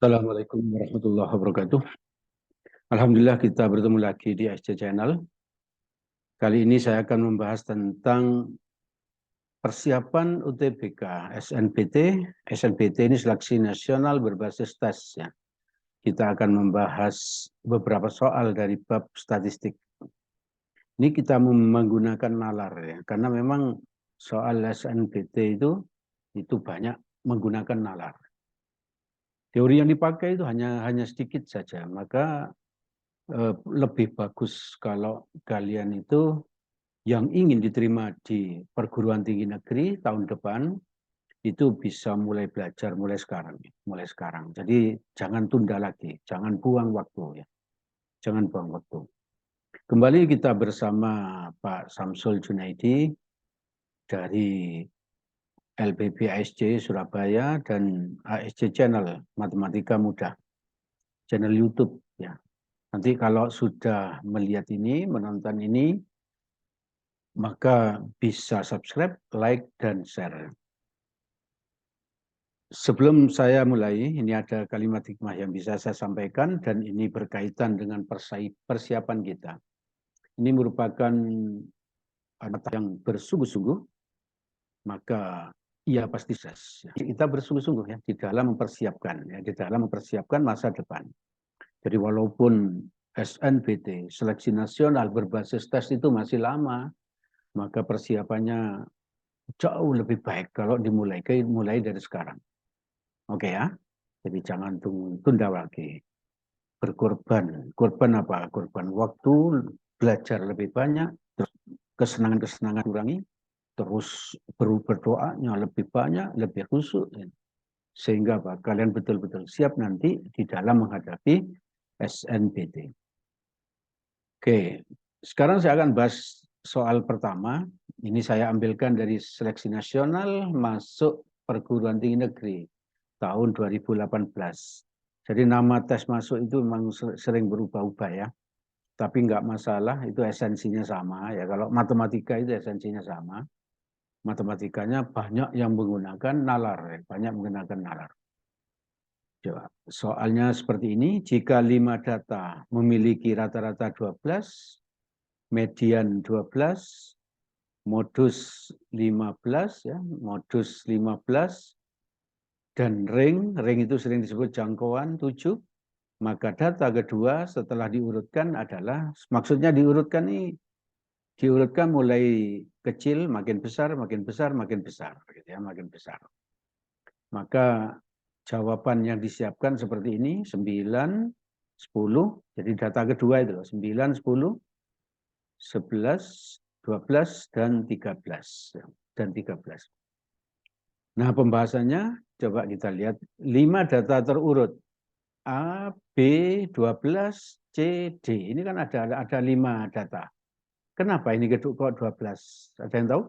Assalamualaikum warahmatullahi wabarakatuh. Alhamdulillah kita bertemu lagi di SC Channel. Kali ini saya akan membahas tentang persiapan UTBK SNBT. SNBT ini seleksi nasional berbasis tes ya. Kita akan membahas beberapa soal dari bab statistik. Ini kita menggunakan nalar ya, karena memang soal SNBT itu banyak menggunakan nalar. Teori yang dipakai itu hanya sedikit saja, maka lebih bagus kalau kalian itu yang ingin diterima di perguruan tinggi negeri tahun depan itu bisa mulai belajar mulai sekarang. Jadi jangan tunda lagi, jangan buang waktu ya, jangan buang waktu. Kembali kita bersama Pak Samsul Junaidi dari LPB ASC Surabaya dan ASC Channel Matematika Mudah, channel YouTube ya. Nanti kalau sudah melihat ini, menonton ini, maka bisa subscribe, like, dan share. Sebelum saya mulai, ini ada kalimat hikmah yang bisa saya sampaikan, dan ini berkaitan dengan persiapan kita. Ini merupakan anak yang bersungguh-sungguh, maka ia pasti sukses. Kita bersungguh-sungguh ya di dalam mempersiapkan masa depan. Jadi walaupun SNBT, seleksi nasional berbasis tes itu masih lama, maka persiapannya jauh lebih baik kalau dimulai dari sekarang. Oke ya, jadi jangan tunda lagi. Berkorban, korban apa? Korban waktu, belajar lebih banyak, terus kesenangan-kesenangan kurangi, terus berdoanya lebih banyak, lebih khusyuk, sehingga apa? Kalian betul-betul siap nanti di dalam menghadapi SNBT. Oke, sekarang saya akan bahas soal pertama. Ini saya ambilkan dari seleksi nasional masuk perguruan tinggi negeri tahun 2018. Jadi nama tes masuk itu memang sering berubah-ubah ya. Tapi nggak masalah, itu esensinya sama ya. Kalau matematika itu esensinya sama. Matematikanya banyak yang menggunakan nalar, ya. Banyak menggunakan nalar. Coba. Soalnya seperti ini, jika 5 data memiliki rata-rata 12, median 12, modus 15 ya, modus 15 dan ring itu sering disebut jangkauan 7, maka data kedua setelah diurutkan adalah, maksudnya diurutkan mulai kecil makin besar, makin besar, makin besar gitu ya, makin besar. Maka jawaban yang disiapkan seperti ini, 9, 10, jadi data kedua itu 9, 10, 11, 12, dan 13. Nah, pembahasannya coba kita lihat 5 data terurut. A, B, 12, C, D. Ini kan ada 5 data. Kenapa ini kok 12? Ada yang tahu?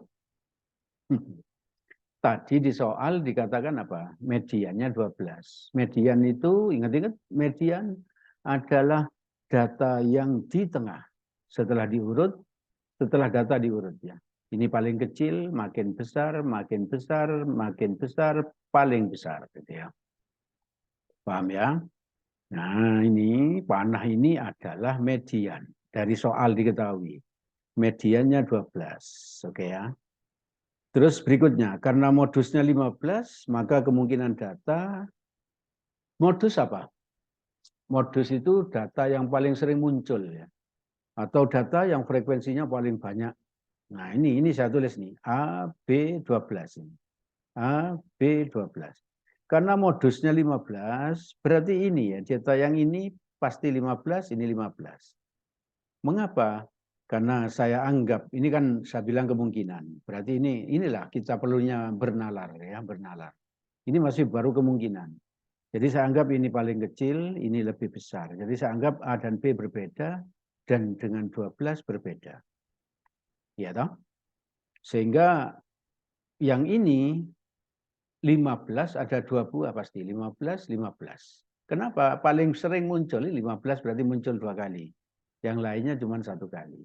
Tadi di soal dikatakan apa? Mediannya 12. Median itu, ingat-ingat, median adalah data yang di tengah. Setelah data diurut ya. Ini paling kecil, makin besar, makin besar, makin besar, paling besar gitu ya. Paham ya? Nah, ini panah ini adalah median. Dari soal diketahui. Mediannya 12. Oke ya. Terus berikutnya, karena modusnya 15, maka kemungkinan data, modus apa? Modus itu data yang paling sering muncul ya. Atau data yang frekuensinya paling banyak. Nah ini saya tulis nih, A, B, 12 ini. A, B, 12. Karena modusnya 15, berarti ini ya, data yang ini pasti 15, ini 15. Mengapa? Karena saya anggap, ini kan saya bilang kemungkinan. Berarti inilah kita perlunya bernalar ya, bernalar. Ini masih baru kemungkinan. Jadi saya anggap ini paling kecil, ini lebih besar. Jadi saya anggap A dan B berbeda, dan dengan 12 berbeda. Ya toh? Sehingga yang ini 15 ada 2 buah pasti, 15, 15. Kenapa? Paling sering muncul, 15 berarti muncul 2 kali. Yang lainnya cuma 1 kali.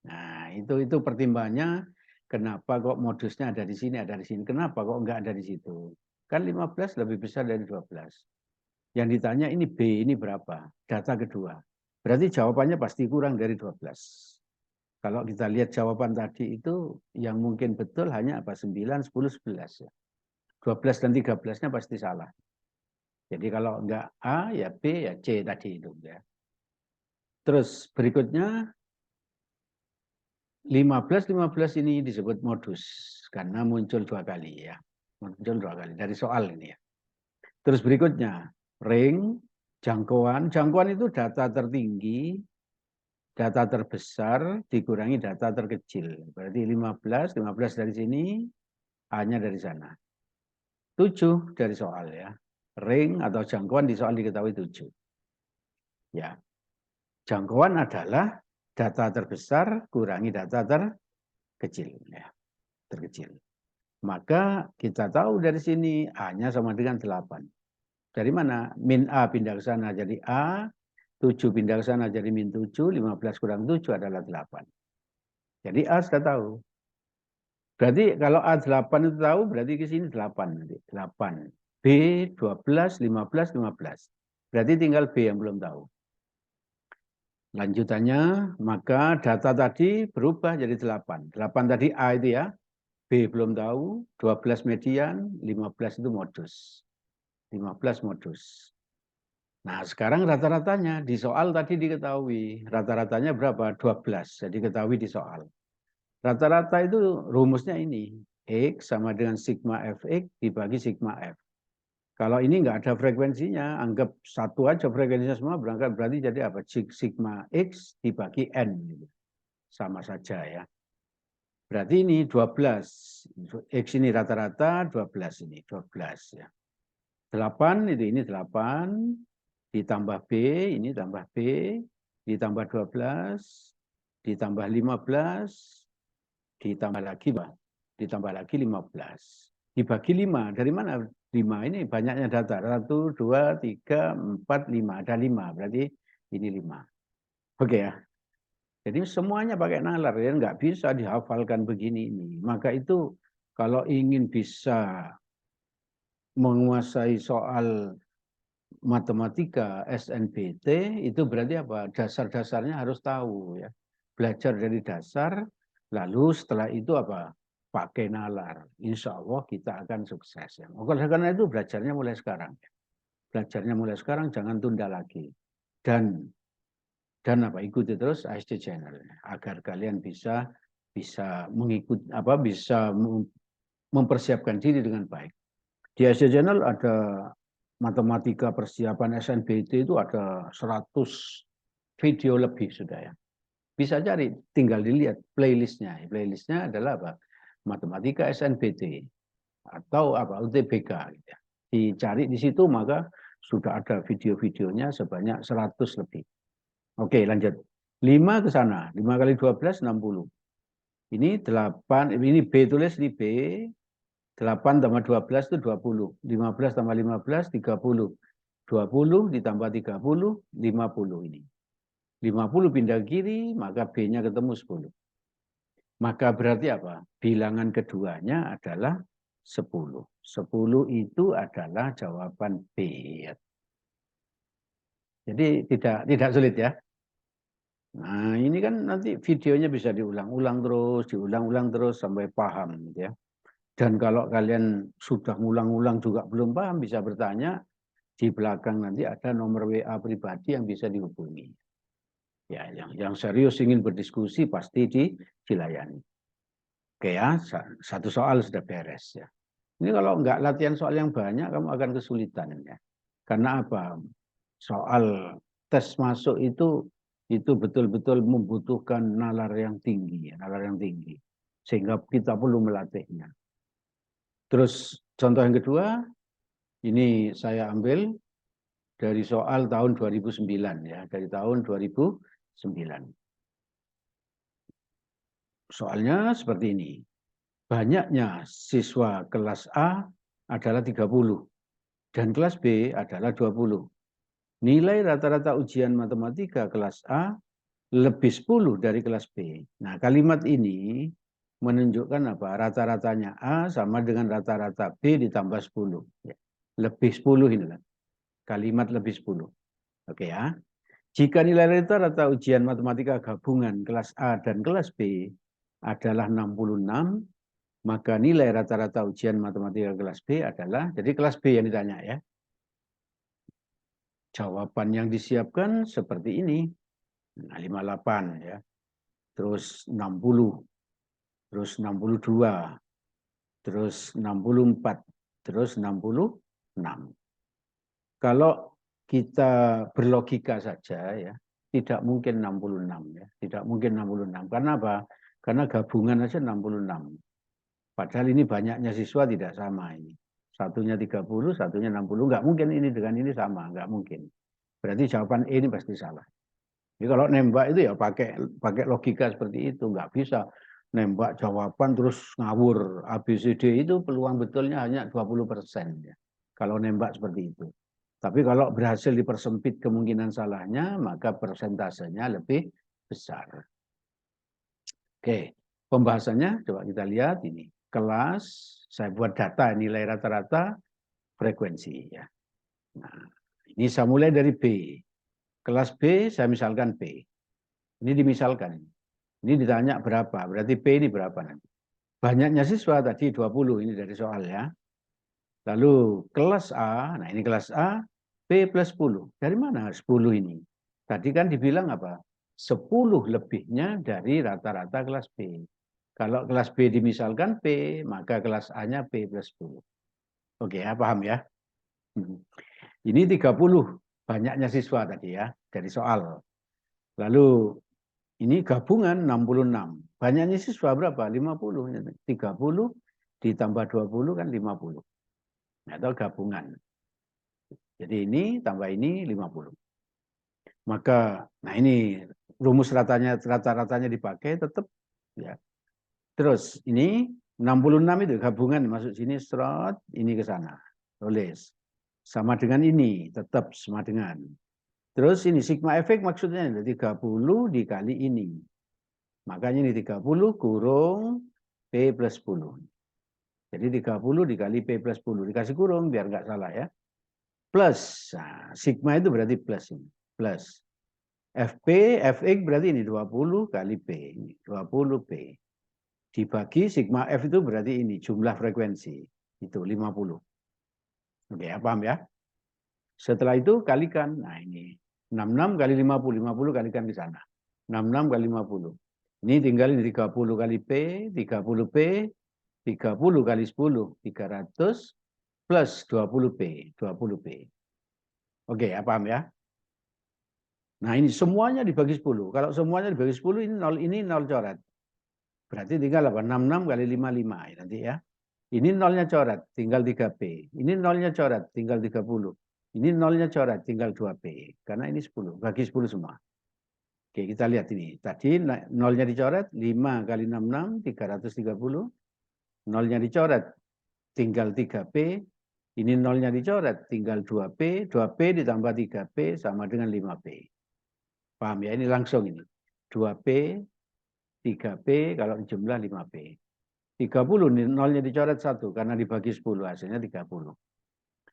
Nah, itu pertimbangannya kenapa kok modusnya ada di sini, ada di sini. Kenapa kok enggak ada di situ? Kan 15 lebih besar dari 12. Yang ditanya ini B ini berapa? Data kedua. Berarti jawabannya pasti kurang dari 12. Kalau kita lihat jawaban tadi itu yang mungkin betul hanya apa? 9, 10, 11 ya. 12 dan 13-nya pasti salah. Jadi kalau enggak A ya B ya C tadi itu ya. Terus berikutnya 15 ini disebut modus karena muncul 2 kali ya. Muncul 2 kali dari soal ini ya. Terus berikutnya ring, jangkauan. Jangkauan itu data tertinggi, data terbesar dikurangi data terkecil. Berarti 15 dari sini, A-nya dari sana. 7 dari soal ya. Ring atau jangkauan di soal diketahui 7. Ya. Jangkauan adalah data terbesar kurangi data terkecil ya. Terkecil. Maka kita tahu dari sini A-nya sama dengan 8. Dari mana? Min A pindah ke sana jadi A, 7 pindah ke sana jadi min 7, 15 kurang 7 adalah 8. Jadi A sudah tahu. Berarti kalau A8 itu tahu, berarti ke sini 8 nanti. 8. B 12, 15, 15. Berarti tinggal B yang belum tahu. Lanjutannya, maka data tadi berubah jadi 8. 8 tadi A itu ya. B belum tahu, 12 median, 15 itu modus. 15 modus. Nah, sekarang rata-ratanya di soal tadi diketahui. Rata-ratanya berapa? 12. Jadi diketahui di soal. Rata-rata itu rumusnya ini. X sama dengan sigma Fx dibagi sigma F. Kalau ini nggak ada frekuensinya, anggap satu aja frekuensinya semua berangkat. Berarti jadi apa? Sigma X dibagi N. Sama saja ya. Berarti ini 12. X ini rata-rata, 12 ini. 12 ya. 8 itu ini 8. Ditambah B, ini tambah B. Ditambah 12. Ditambah 15. Ditambah lagi 15. Dibagi 5. Dari mana 5? Ini banyaknya data. 1, 2, 3, 4, 5. Ada 5. Berarti ini 5. Oke ya. Jadi semuanya pakai nalar. Ya. Nggak bisa dihafalkan begini ini. Maka itu kalau ingin bisa menguasai soal matematika SNBT itu berarti apa? Dasar-dasarnya harus tahu ya. Belajar dari dasar, lalu setelah itu apa? Pakai nalar. Insya Allah kita akan sukses. Ya. Oleh karena itu belajarnya mulai sekarang. Belajarnya mulai sekarang, jangan tunda lagi. Dan apa? Ikuti terus ASD Channel agar kalian bisa mengikuti apa? Bisa mempersiapkan diri dengan baik. Di ASD Channel ada matematika persiapan SNBT itu ada 100 video lebih sudah ya. Bisa cari, tinggal dilihat playlistnya. Playlistnya adalah apa? Matematika SNBT atau apa UTBK. Gitu ya. Dicari di situ maka sudah ada video-videonya sebanyak 100 lebih. Oke lanjut. 5 ke sana. 5 kali 12, 60. Ini 8, ini B tulis di B. 8 tambah 12 itu 20. 15 tambah 15, 30. 20 ditambah 30, 50 ini. 50 pindah kiri, maka B-nya ketemu 10. Maka berarti apa? Bilangan keduanya adalah 10. 10 itu adalah jawaban B. Jadi tidak sulit ya. Nah, ini kan nanti videonya bisa diulang-ulang terus sampai paham gitu ya. Dan kalau kalian sudah ngulang-ulang juga belum paham bisa bertanya. Di belakang nanti ada nomor WA pribadi yang bisa dihubungi. Ya, yang serius ingin berdiskusi pasti dilayani. Oke ya, satu soal sudah beres ya. Ini kalau nggak latihan soal yang banyak, kamu akan kesulitan ya. Karena apa? Soal tes masuk itu betul-betul membutuhkan nalar yang tinggi, nalar yang tinggi. Sehingga kita perlu melatihnya. Terus contoh yang kedua, ini saya ambil dari soal tahun 2009 ya, dari tahun 2009. Soalnya seperti ini. Banyaknya siswa kelas A adalah 30 dan kelas B adalah 20. Nilai rata-rata ujian matematika kelas A lebih 10 dari kelas B. Nah, kalimat ini menunjukkan apa? Rata-ratanya A sama dengan rata-rata B ditambah 10. Lebih 10 inilah. kalimat lebih 10. Oke ya. Jika nilai rata-rata ujian matematika gabungan kelas A dan kelas B adalah 66, maka nilai rata-rata ujian matematika kelas B adalah, jadi kelas B yang ditanya ya. Jawaban yang disiapkan seperti ini. Nah, 58 ya. Terus 60. Terus 62. Terus 64. Terus 66. Kalau kita berlogika saja ya, tidak mungkin 66 ya. Tidak mungkin 66. Karena apa? Karena gabungan aja 66. Padahal ini banyaknya siswa tidak sama ini. Satunya 30, satunya 60. Nggak mungkin ini dengan ini sama. Nggak mungkin. Berarti jawaban E ini pasti salah. Jadi kalau nembak itu ya pakai logika seperti itu. Nggak bisa nembak jawaban terus ngawur. ABCD itu peluang betulnya hanya 20% ya. Kalau nembak seperti itu. Tapi kalau berhasil dipersempit kemungkinan salahnya, maka persentasenya lebih besar. Oke, pembahasannya coba kita lihat ini. Kelas, saya buat data nilai rata-rata frekuensi ya. Nah, ini saya mulai dari B. Kelas B saya misalkan B. Ini dimisalkan. Ini ditanya berapa, berarti B ini berapa nanti. Banyaknya siswa tadi 20, ini dari soal ya. Lalu kelas A, nah ini kelas A, B plus 10. Dari mana 10 ini? Tadi kan dibilang apa? 10 lebihnya dari rata-rata kelas B. Kalau kelas B dimisalkan P, maka kelas A-nya P plus 10. Oke ya, paham ya? Ini 30, banyaknya siswa tadi ya, dari soal. Lalu ini gabungan 66. Banyaknya siswa berapa? 50. 30 ditambah 20 kan 50. Atau gabungan. Jadi ini tambah ini 50. Maka, nah ini rumus rata-ratanya dipakai tetap ya. Terus ini 66 itu gabungan masuk sini serot, ini ke sana. Tulis. Sama dengan ini, tetap sama dengan. Terus ini sigma efek maksudnya 30 dikali ini. Makanya ini 30 kurung P plus 10. Jadi 30 dikali P plus 10. Dikasih kurung biar nggak salah ya. Plus. Nah, sigma itu berarti plus ini. Plus. FP, Fx berarti ini 20 kali P. Ini 20 P. Dibagi sigma F itu berarti ini jumlah frekuensi. Itu 50. Oke, paham ya? Setelah itu kalikan. Nah ini 66 kali 50. 50 kalikan di sana. 66 kali 50. Ini tinggal 30 kali P. 30 P. 30 kali 10. 300 plus 20 P. 20 P. Oke, paham ya? Nah ini semuanya dibagi 10. Kalau semuanya dibagi 10 ini 0 coret. Berarti tinggal apa? 66 kali 55 nanti ya. Ini nolnya coret, tinggal 3P. Ini nolnya coret, tinggal 30. Ini nolnya coret, tinggal 2P. Karena ini 10, bagi 10 semua. Oke, kita lihat ini. Tadi nolnya dicoret, 5 kali 66, 330. Nolnya dicoret, tinggal 3P. Ini nolnya dicoret, tinggal 2P. 2P ditambah 3P sama dengan 5P. Paham ya? Ini langsung ini. 2P, 3P, kalau jumlah 5P. 30, nolnya dicoret 1, karena dibagi 10, hasilnya 30.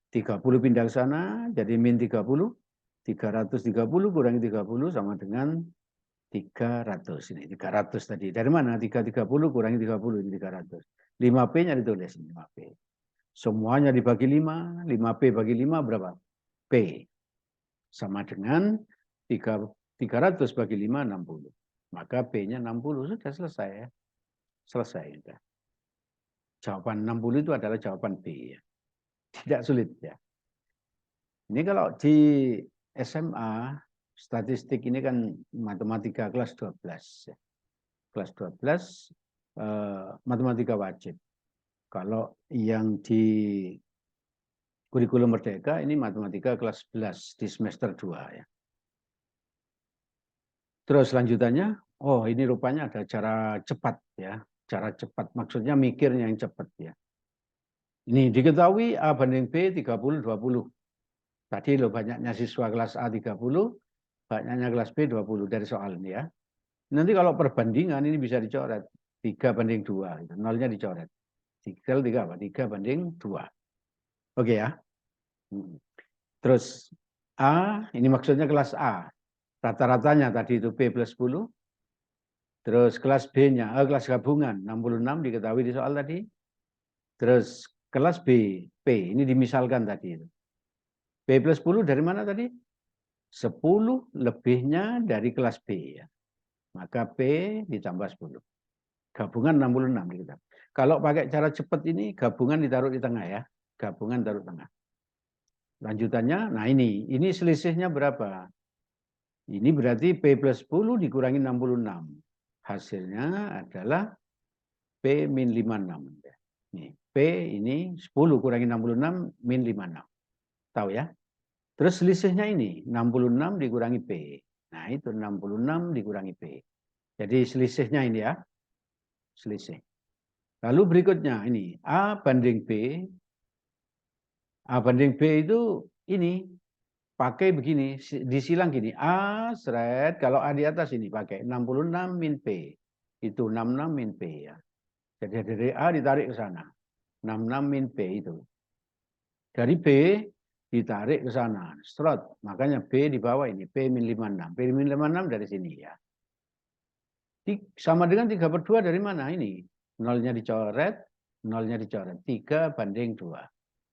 30 pindah ke sana, jadi min 30. 330 kurangi 30 sama dengan 300. Ini 300 tadi. Dari mana? 330 kurangi 30, ini 300. 5P-nya ditulis, 5P. Semuanya dibagi 5, 5P bagi 5 berapa? P. Sama dengan 300 bagi 5, 60. Maka P-nya 60, sudah selesai ya. Selesai. Ya. Jawaban 60 itu adalah jawaban B. Ya. Tidak sulit ya. Ini kalau di SMA, statistik ini kan matematika kelas 12. Ya. Kelas 12, matematika wajib. Kalau yang di kurikulum merdeka ini matematika kelas 11 di semester 2 ya. Terus lanjutannya, oh ini rupanya ada cara cepat ya. Cara cepat maksudnya mikirnya yang cepat ya. Ini diketahui A banding B 30-20. Tadi lo banyaknya siswa kelas A 30, banyaknya kelas B 20 dari soal ini ya. Nanti kalau perbandingan ini bisa dicoret. 3 banding 2. Gitu. Nolnya dicoret. 3 apa? 3 banding 2. Oke ya. Terus A, ini maksudnya kelas A. Rata-ratanya tadi itu P plus 10. Terus kelas B-nya, kelas gabungan 66 diketahui di soal tadi. Terus kelas B, P, ini dimisalkan tadi itu. P plus 10 dari mana tadi? 10 lebihnya dari kelas B ya. Maka P ditambah 10. Gabungan 66 diketahui. Kalau pakai cara cepat ini gabungan ditaruh di tengah ya. Gabungan taruh tengah. Lanjutannya, nah ini selisihnya berapa? Ini berarti P plus 10 dikurangi 66. Hasilnya adalah P min 56. Nih, P ini 10 kurangi 66 min 56. Tahu ya? Terus selisihnya ini 66 dikurangi P. Nah, itu 66 dikurangi P. Jadi selisihnya ini ya. Selisih. Lalu berikutnya ini A banding B. A banding B itu ini pakai begini, disilang gini. A seret, kalau A di atas ini pakai 66 min P. Itu 66 min P ya. Jadi dari A ditarik ke sana. 66 min P itu. Dari B ditarik ke sana. Strot. Makanya B di bawah ini. P min 56. P min 56 dari sini ya. Sama dengan 3/2 dari mana ini? Nolnya dicoret. Nolnya dicoret. 3 banding 2.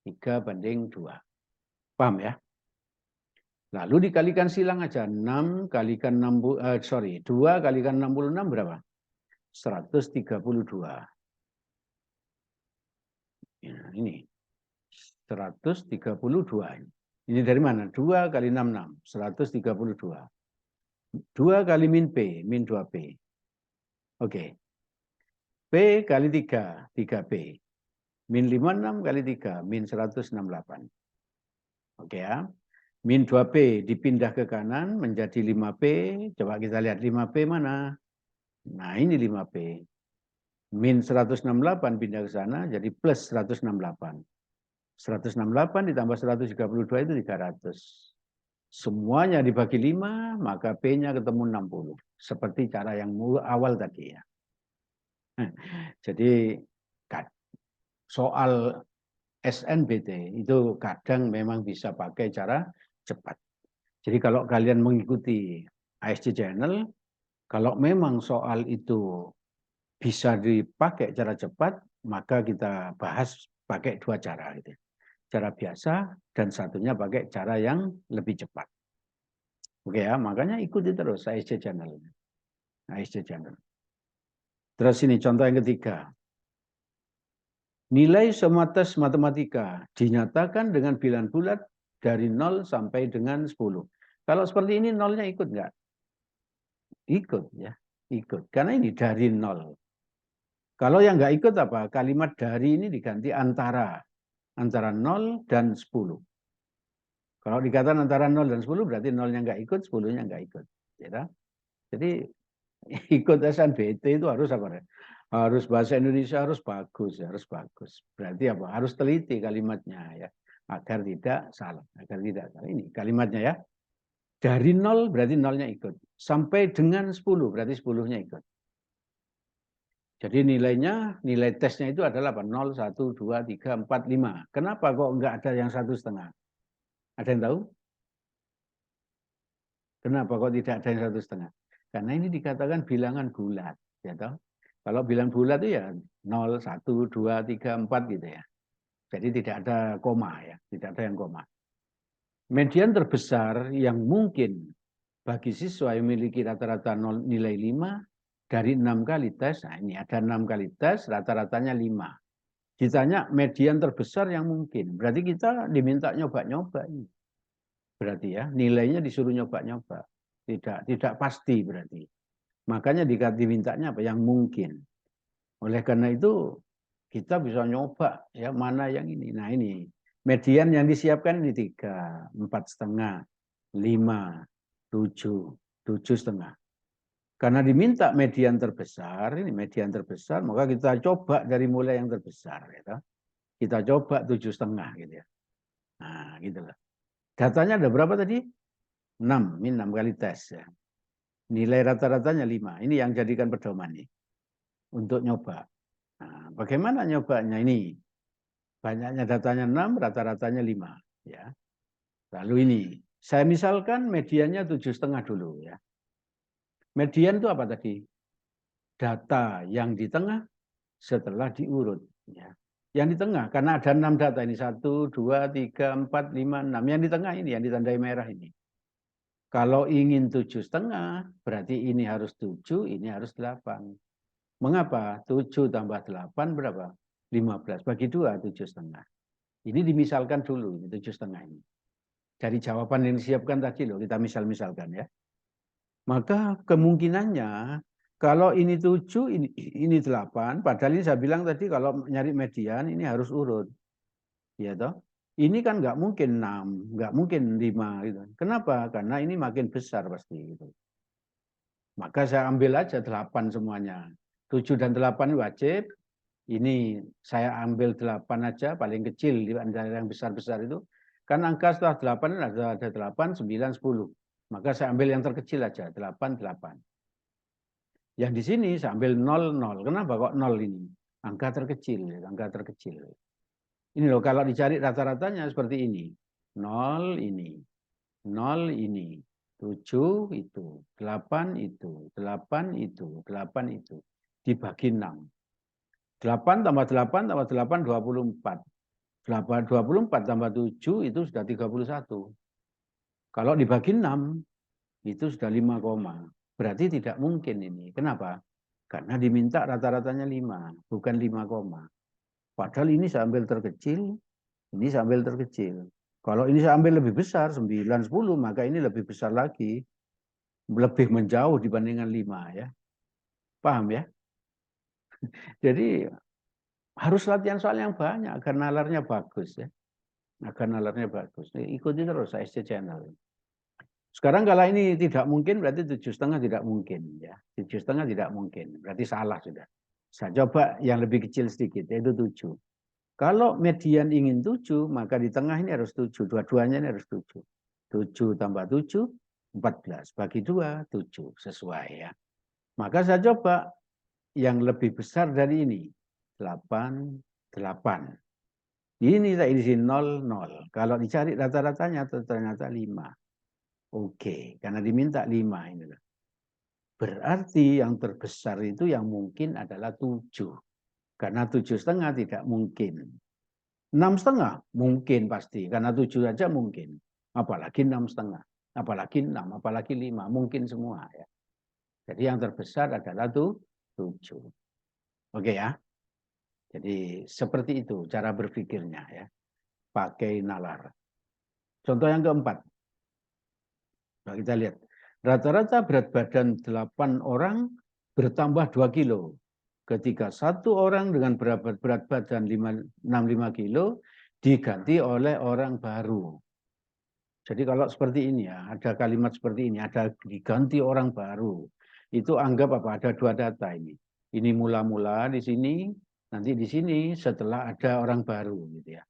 3 banding 2. Paham ya? Lalu dikalikan silang aja. 6 kalikan 2 kalikan 66 berapa? 132. Ya, ini. 132. Ini dari mana? 2 kali 66. 132. 2 kali min P. Min 2P. Oke. P kali 3. 3P. Min 56 kali 3. Min 168. Oke ya. Min 2P dipindah ke kanan menjadi 5P. Coba kita lihat 5P mana? Nah ini 5P. Min 168 pindah ke sana jadi plus 168. 168 ditambah 132 itu 300. Semuanya dibagi 5, maka P-nya ketemu 60. Seperti cara yang awal tadi ya. Jadi soal SNBT itu kadang memang bisa pakai cara cepat. Jadi kalau kalian mengikuti ASC Channel, kalau memang soal itu bisa dipakai cara cepat, maka kita bahas pakai 2 cara gitu. Cara biasa dan satunya pakai cara yang lebih cepat. Oke ya, makanya ikuti terus ASC Channel. ASC Channel. Terus ini contoh yang ketiga. Nilai semua tes matematika dinyatakan dengan bilangan bulat dari 0 sampai dengan 10. Kalau seperti ini nolnya ikut nggak? Ikut ya, ikut. Karena ini dari 0. Kalau yang nggak ikut apa? Kalimat dari ini diganti antara 0 dan 10. Kalau dikatakan antara 0 dan 10 berarti 0-nya nggak ikut, 10-nya nggak ikut. Ya, jadi ikut SNBT itu harus apa? Harus bahasa Indonesia harus bagus, harus bagus. Berarti apa? Harus teliti kalimatnya ya, agar tidak salah, agar tidak salah. Ini kalimatnya ya. Dari 0 berarti 0-nya ikut. Sampai dengan 10 berarti 10-nya ikut. Jadi nilainya, nilai tesnya itu adalah apa? 0, 1, 2, 3, 4, 5. Kenapa kok enggak ada yang 1,5? Ada yang tahu? Kenapa kok tidak ada yang 1,5? Karena ini dikatakan bilangan bulat. Ya toh? Kalau bilang bulat itu ya 0, 1, 2, 3, 4 gitu ya. Jadi tidak ada koma ya. Tidak ada yang koma. Median terbesar yang mungkin bagi siswa yang memiliki rata-rata nilai 5 dari 6 kali tes. Nah ini ada 6 kali tes, rata-ratanya 5. Ditanya median terbesar yang mungkin. Berarti kita diminta nyoba-nyoba. Berarti ya, nilainya disuruh nyoba-nyoba. Tidak pasti berarti. Makanya dimintanya apa? Yang mungkin. Oleh karena itu, kita bisa nyoba ya mana yang ini. Nah ini, median yang disiapkan ini 3, 4,5, 5, 7, 7,5. Karena diminta median terbesar, ini median terbesar, maka kita coba dari mulai yang terbesar. Gitu. Kita coba 7,5 gitu ya. Nah gitu loh. Datanya ada berapa tadi? 6, ini 6 kali tes ya. Nilai rata-ratanya 5. Ini yang jadikan pedoman nih. Untuk nyoba. Nah, bagaimana nyobanya ini? Banyaknya datanya 6, rata-ratanya 5. Ya. Lalu ini, saya misalkan mediannya 7,5 dulu ya. Median itu apa tadi? Data yang di tengah setelah diurut. Ya. Yang di tengah, karena ada 6 data ini. 1, 2, 3, 4, 5, 6. Yang di tengah ini, yang ditandai merah ini. Kalau ingin 7,5, berarti ini harus 7, ini harus 8. Mengapa? 7 tambah 8 berapa? 15. Bagi 2, 7,5. Ini dimisalkan dulu, 7,5 ini. Dari jawaban yang disiapkan tadi loh, kita misal-misalkan ya. Maka kemungkinannya kalau ini 7, ini 8, padahal ini saya bilang tadi kalau nyari median ini harus urut. Ya toh? Ini kan nggak mungkin 6, nggak mungkin 5 gitu. Kenapa? Karena ini makin besar pasti gitu. Maka saya ambil aja 8 semuanya. 7 dan 8 wajib. Ini saya ambil 8 aja paling kecil di antara yang besar-besar itu. Kan angka setelah 8 ada 8, 9, 10. Maka saya ambil yang terkecil aja, 8, 8. Yang di sini saya ambil 0, 0. Kenapa kok 0 ini? Angka terkecil, angka terkecil. Ini loh, kalau dicari rata-ratanya seperti ini. 0 ini, 0 ini, 7 itu, 8 itu, 8 itu, 8 itu. Dibagi 6. 8 tambah 8 tambah 8, 24. 24 tambah 7 itu sudah 31. Kalau dibagi 6, itu sudah 5, berarti tidak mungkin ini. Kenapa? Karena diminta rata-ratanya 5, bukan 5, padahal ini saya ambil terkecil, ini saya ambil terkecil. Kalau ini saya ambil lebih besar, 9, 10, maka ini lebih besar lagi. Lebih menjauh dibandingkan 5 ya. Paham ya? Jadi harus latihan soal yang banyak agar nalarnya bagus ya. Agar nalarnya bagus. Ikuti terus SC Channel. Sekarang kalau ini tidak mungkin berarti 7,5 tidak mungkin ya. 7,5 tidak mungkin. Berarti salah sudah. Saya coba yang lebih kecil sedikit yaitu 7. Kalau median ingin 7, maka di tengah ini harus 7. Dua-duanya ini harus 7. 7 tambah 7, 14. Bagi 2, 7. Sesuai ya. Maka saya coba yang lebih besar dari ini. 8, 8. Ini saya isi 0, 0. Kalau dicari rata-ratanya ternyata 5. Oke, karena diminta 5 ini. Berarti yang terbesar itu yang mungkin adalah 7. Karena 7,5 tidak mungkin. 6,5 mungkin pasti, karena 7 saja mungkin. Apalagi 6,5, apalagi 6, apalagi 5, mungkin semua ya. Jadi yang terbesar adalah 7. Oke ya. Jadi seperti itu cara berpikirnya ya. Pakai nalar. Contoh yang keempat. Nah, kita lihat. Rata-rata berat badan 8 orang bertambah 2 kilo. Ketika satu orang dengan berat badan 65 kilo diganti oleh orang baru. Jadi kalau seperti ini ya, ada kalimat seperti ini, ada diganti orang baru. Itu anggap apa? Ada 2 data ini. Ini mula-mula di sini, nanti di sini setelah ada orang baru gitu ya.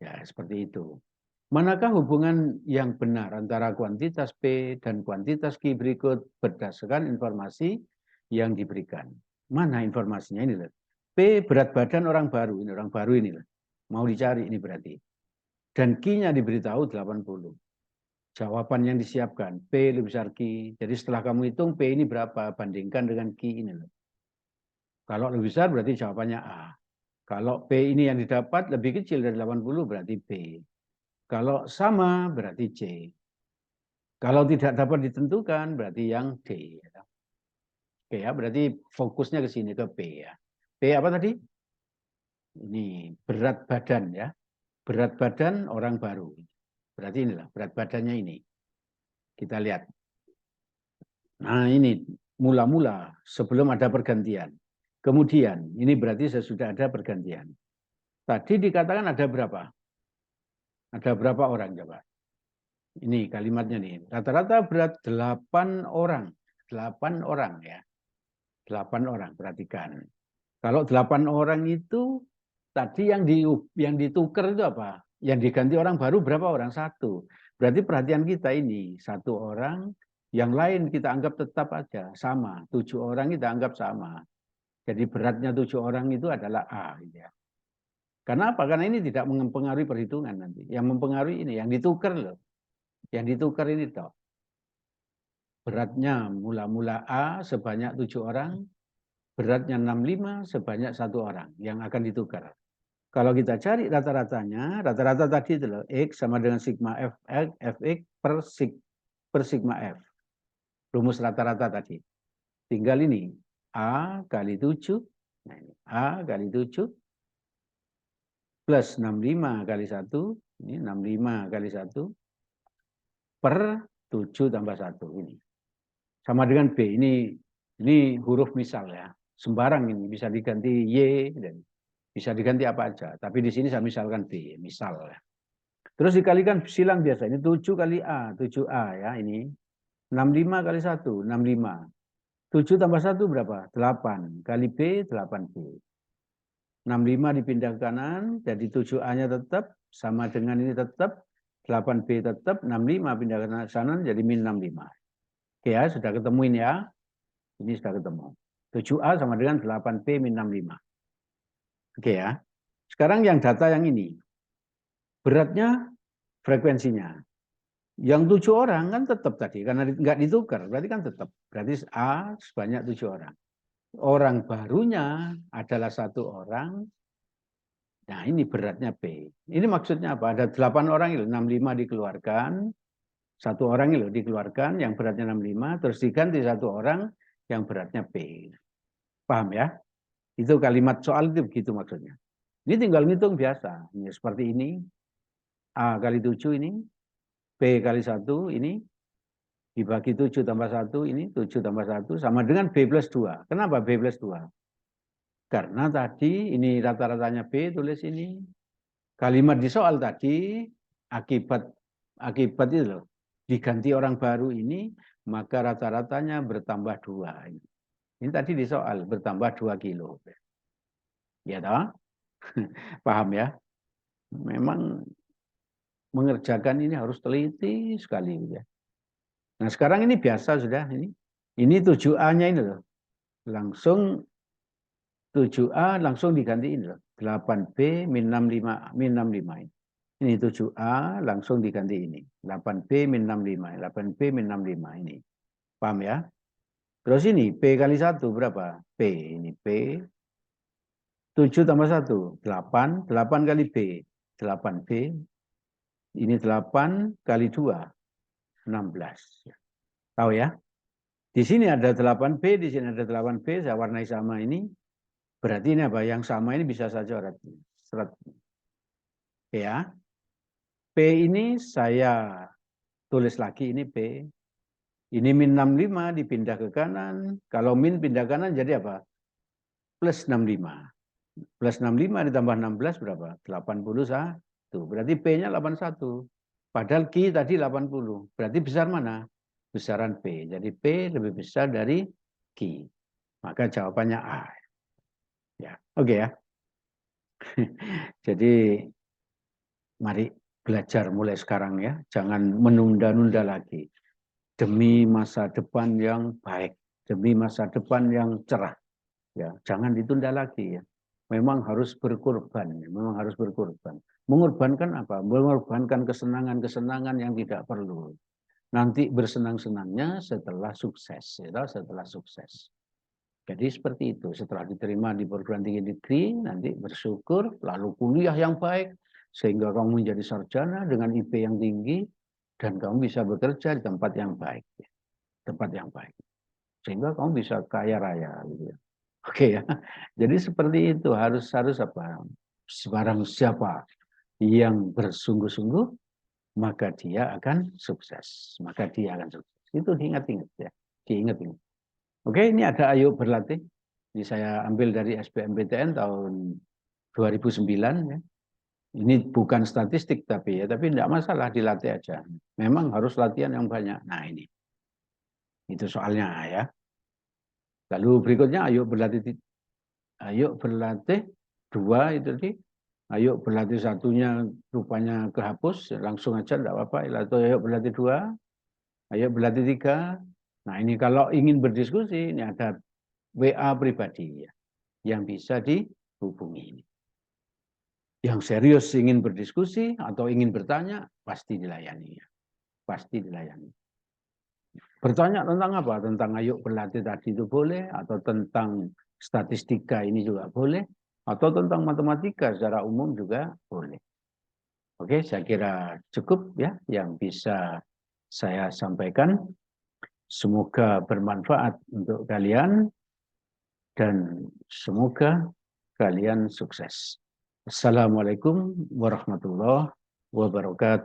Ya, seperti itu. Manakah hubungan yang benar antara kuantitas P dan kuantitas Q berikut berdasarkan informasi yang diberikan? Mana informasinya ini? P berat badan orang baru, ini orang baru ini. Mau dicari ini berarti. Dan Q-nya diberitahu 80. Jawaban yang disiapkan, P lebih besar Q. Jadi setelah kamu hitung P ini berapa, bandingkan dengan Q ini. Kalau lebih besar berarti jawabannya A. Kalau P ini yang didapat lebih kecil dari 80 berarti B. Kalau sama berarti C. Kalau tidak dapat ditentukan berarti yang D. Oke ya, berarti fokusnya ke sini ke P ya. P apa tadi? Ini berat badan ya. Berat badan orang baru. Berarti inilah berat badannya ini. Kita lihat. Nah ini mula-mula sebelum ada pergantian. Kemudian ini berarti sesudah ada pergantian. Tadi dikatakan ada berapa? Ada berapa orang coba? Ini kalimatnya nih. Rata-rata berat 8 orang. 8 orang ya. 8 orang, perhatikan. Kalau 8 orang itu tadi yang ditukar itu apa? Yang diganti orang baru berapa orang? 1. Berarti perhatian kita ini 1 orang, yang lain kita anggap tetap aja sama. 7 orang kita anggap sama. Jadi beratnya 7 orang itu adalah A. Gitu ya. Karena apa? Karena ini tidak mempengaruhi perhitungan nanti. Yang mempengaruhi ini, yang ditukar loh. Yang ditukar ini toh. Beratnya mula-mula A sebanyak 7 orang, beratnya 65 sebanyak 1 orang yang akan ditukar. Kalau kita cari rata-ratanya, rata-rata tadi itu loh, X sama dengan sigma Fx per sigma F. Rumus rata-rata tadi. Tinggal ini, A kali 7, nah ini, A kali 7, plus 65 kali 1, ini 65 kali 1, per 7 tambah 1, ini. Sama dengan B, ini huruf misal ya. Sembarang ini, bisa diganti Y, dan bisa diganti apa aja. Tapi di sini saya misalkan B, misal ya. Terus dikalikan silang biasa, ini 7 kali A, 7A ya, ini. 65 kali 1, 65. 7 tambah 1 berapa? 8. Kali B, 8B. 65 dipindah ke kanan, jadi 7A-nya tetap, sama dengan ini tetap, 8B tetap, 65 pindah ke kanan, jadi min 65. Oke ya, sudah ketemu ini ya. Ini sudah ketemu. 7A sama dengan 8B min 65. Oke ya. Sekarang yang data yang ini. Beratnya, frekuensinya. Yang 7 orang kan tetap tadi, karena nggak ditukar, berarti kan tetap. Berarti A sebanyak 7 orang. Orang barunya adalah 1 orang. Nah ini beratnya B. Ini maksudnya apa? Ada 8 orang itu, 65 dikeluarkan. 1 orang itu dikeluarkan yang beratnya 65, terus diganti 1 orang yang beratnya B. Paham ya? Itu kalimat soal itu begitu maksudnya. Ini tinggal ngitung biasa. Ini seperti ini. A kali 7 ini. B kali 1 ini. Dibagi 7 tambah 1 ini. 7 tambah 1 sama dengan B plus 2. Kenapa B plus 2? Karena tadi ini rata-ratanya B, tulis ini. Kalimat di soal tadi akibat itu loh. Diganti orang baru ini, maka rata-ratanya bertambah 2. Ini tadi di soal bertambah 2 kilo. Ya toh? Paham ya? Memang mengerjakan ini harus teliti sekali ya. Nah, sekarang ini biasa sudah ini. Ini 7A-nya ini loh. Langsung 7A langsung digantiin loh. 8B min 65 ini. Ini 7A langsung diganti ini. 8B min 65. 8B min 65 ini. Paham ya? Terus ini P kali 1 berapa? P. Ini P. 7 tambah 1. 8. 8 kali B. 8B. Ini 8 kali 2. 16. Tahu ya? Di sini ada 8B, di sini ada 8B. Saya warnai sama ini. Berarti ini apa? Yang sama ini bisa saya coret. Ya. P ini saya tulis lagi ini P. Ini min 65 dipindah ke kanan. Kalau min pindah kanan jadi apa? Plus 65. Plus 65 ditambah 16 berapa? 81. Berarti P-nya 81. Padahal Q tadi 80. Berarti besar mana? Besaran P. Jadi P lebih besar dari Q. Maka jawabannya A. Ya, oke ya. Jadi mari belajar mulai sekarang ya. Jangan menunda-nunda lagi. Demi masa depan yang baik. Demi masa depan yang cerah. Ya, jangan ditunda lagi ya. Memang harus berkorban. Memang harus berkorban. Mengorbankan apa? Mengorbankan kesenangan-kesenangan yang tidak perlu. Nanti bersenang-senangnya setelah sukses. Ya, setelah sukses. Jadi seperti itu. Setelah diterima di perguruan tinggi negeri, nanti bersyukur, lalu kuliah yang baik, sehingga kamu menjadi sarjana dengan IP yang tinggi, dan kamu bisa bekerja di tempat yang baik. Tempat yang baik. Sehingga kamu bisa kaya raya. Gitu ya. Oke ya. Jadi seperti itu. Harus apa? Barang siapa yang bersungguh-sungguh, maka dia akan sukses. Maka dia akan sukses. Itu diingat-ingat ya. Diingat-ingat. Oke, ini ada ayo berlatih. Ini saya ambil dari SBMPTN tahun 2009 ya. Ini bukan statistik tapi tidak masalah dilatih aja. Memang harus latihan yang banyak. Nah ini. Itu soalnya ya. Lalu berikutnya ayo berlatih 2 itu tadi. Ayo berlatih 1-nya rupanya kehapus, langsung aja tidak apa-apa. Ayo berlatih 2, ayo berlatih 3. Nah ini kalau ingin berdiskusi, ini ada WA pribadi ya, yang bisa dihubungi. yang serius ingin berdiskusi atau ingin bertanya, pasti dilayani. Pasti dilayani. Bertanya tentang apa? Tentang ayo berlatih tadi itu boleh, atau tentang statistika ini juga boleh, atau tentang matematika secara umum juga boleh. Oke, saya kira cukup ya yang bisa saya sampaikan. Semoga bermanfaat untuk kalian dan semoga kalian sukses. Assalamualaikum warahmatullahi wabarakatuh.